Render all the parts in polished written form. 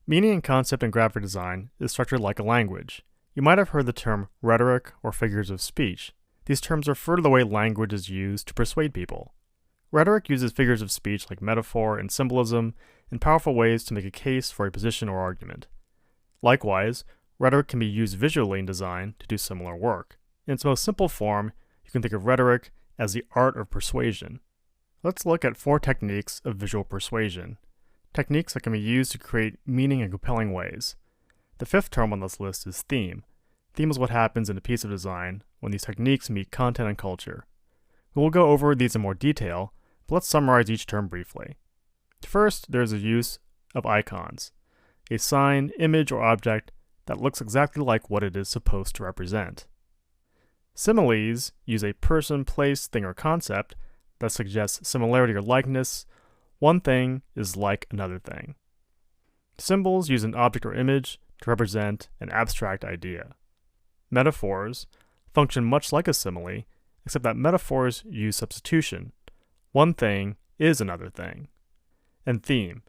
Meaning and concept in graphic design is structured like a language. You might have heard the term rhetoric or figures of speech. These terms refer to the way language is used to persuade people. Rhetoric uses figures of speech like metaphor and symbolism in powerful ways to make a case for a position or argument. Likewise, rhetoric can be used visually in design to do similar work. In its most simple form, you can think of rhetoric as the art of persuasion. Let's look at 4 techniques of visual persuasion. Techniques that can be used to create meaning in compelling ways. The 5th term on this list is theme. Theme is what happens in a piece of design when these techniques meet content and culture. We will go over these in more detail, but let's summarize each term briefly. First, there is the use of icons, a sign, image, or object that looks exactly like what it is supposed to represent. Similes use a person, place, thing, or concept that suggests similarity or likeness. One thing is like another thing. Symbols use an object or image to represent an abstract idea. Metaphors function much like a simile, except that metaphors use substitution. One thing is another thing. And theme.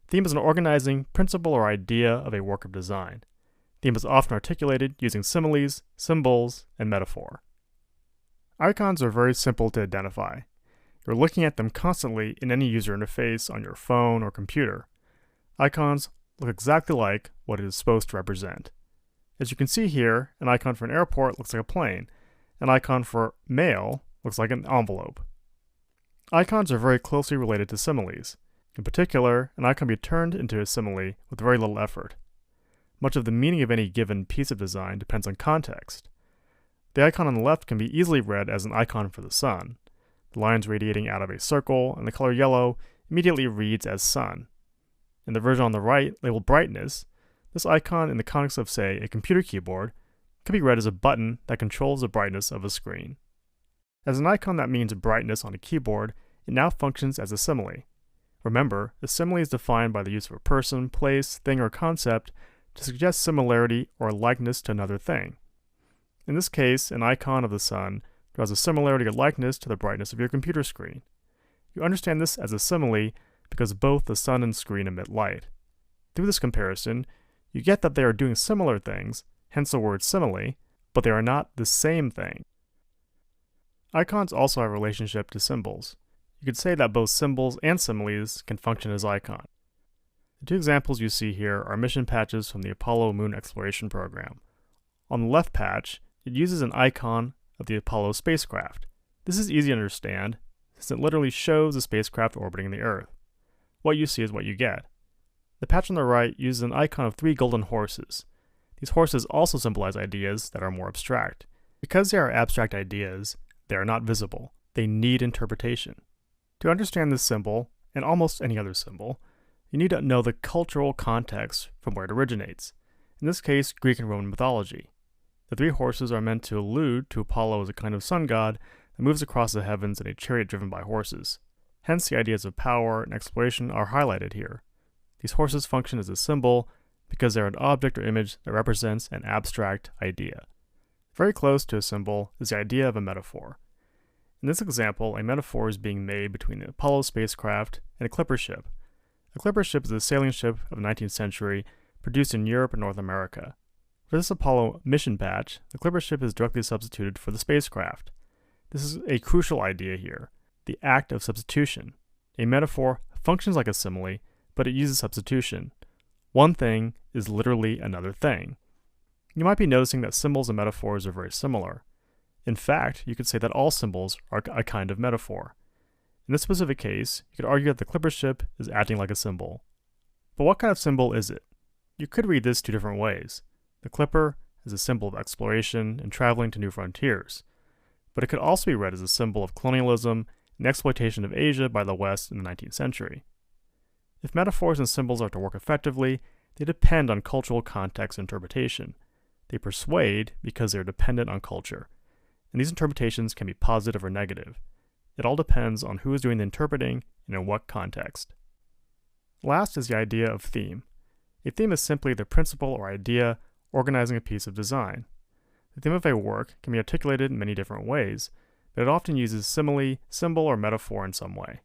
Theme is an organizing principle or idea of a work of design. Theme is often articulated using similes, symbols, and metaphor. Icons are very simple to identify. You're looking at them constantly in any user interface on your phone or computer. Icons look exactly like what it is supposed to represent. As you can see here, an icon for an airport looks like a plane. An icon for mail looks like an envelope. Icons are very closely related to similes. In particular, an icon can be turned into a simile with very little effort. Much of the meaning of any given piece of design depends on context. The icon on the left can be easily read as an icon for the sun. The lines radiating out of a circle and the color yellow immediately reads as sun. In the version on the right, labeled brightness, this icon in the context of, say, a computer keyboard can be read as a button that controls the brightness of a screen. As an icon that means brightness on a keyboard, it now functions as a simile. Remember, a simile is defined by the use of a person, place, thing, or concept to suggest similarity or likeness to another thing. In this case, an icon of the sun draws a similarity or likeness to the brightness of your computer screen. You understand this as a simile because both the sun and screen emit light. Through this comparison, you get that they are doing similar things, hence the word simile, but they are not the same thing. Icons also have a relationship to symbols. You could say that both symbols and similes can function as icons. The 2 examples you see here are mission patches from the Apollo moon exploration program. On the left patch, it uses an icon of the Apollo spacecraft. This is easy to understand, since it literally shows the spacecraft orbiting the Earth. What you see is what you get. The patch on the right uses an icon of 3 golden horses. These horses also symbolize ideas that are more abstract. Because they are abstract ideas, they are not visible. They need interpretation. To understand this symbol, and almost any other symbol, you need to know the cultural context from where it originates. In this case, Greek and Roman mythology. The 3 horses are meant to allude to Apollo as a kind of sun god that moves across the heavens in a chariot driven by horses. Hence, the ideas of power and exploration are highlighted here. These horses function as a symbol because they're an object or image that represents an abstract idea. Very close to a symbol is the idea of a metaphor. In this example, a metaphor is being made between the Apollo spacecraft and a clipper ship. A clipper ship is a sailing ship of the 19th century produced in Europe and North America. For this Apollo mission patch, the clipper ship is directly substituted for the spacecraft. This is a crucial idea here, the act of substitution. A metaphor functions like a simile, but it uses substitution. One thing is literally another thing. You might be noticing that symbols and metaphors are very similar. In fact, you could say that all symbols are a kind of metaphor. In this specific case, you could argue that the clipper ship is acting like a symbol. But what kind of symbol is it? You could read this 2 different ways. The clipper is a symbol of exploration and traveling to new frontiers. But it could also be read as a symbol of colonialism and exploitation of Asia by the West in the 19th century. If metaphors and symbols are to work effectively, they depend on cultural context and interpretation. They persuade because they are dependent on culture. And these interpretations can be positive or negative. It all depends on who is doing the interpreting and in what context. Last is the idea of theme. A theme is simply the principle or idea organizing a piece of design. The theme of a work can be articulated in many different ways, but it often uses simile, symbol, or metaphor in some way.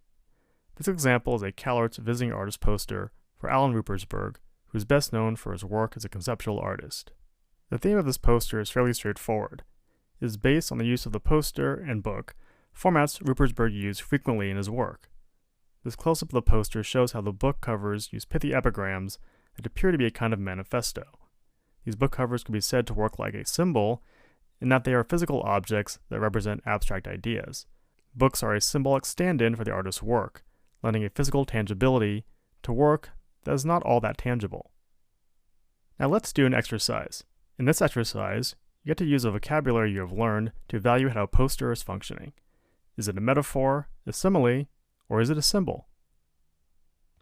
This example is a CalArts Visiting Artist poster for Alan Ruppersberg, who is best known for his work as a conceptual artist. The theme of this poster is fairly straightforward. It is based on the use of the poster and book, formats Ruppersberg used frequently in his work. This close-up of the poster shows how the book covers use pithy epigrams that appear to be a kind of manifesto. These book covers could be said to work like a symbol in that they are physical objects that represent abstract ideas. Books are a symbolic stand-in for the artist's work, lending a physical tangibility to work that is not all that tangible. Now let's do an exercise. In this exercise, you get to use a vocabulary you have learned to evaluate how a poster is functioning. Is it a metaphor, a simile, or is it a symbol?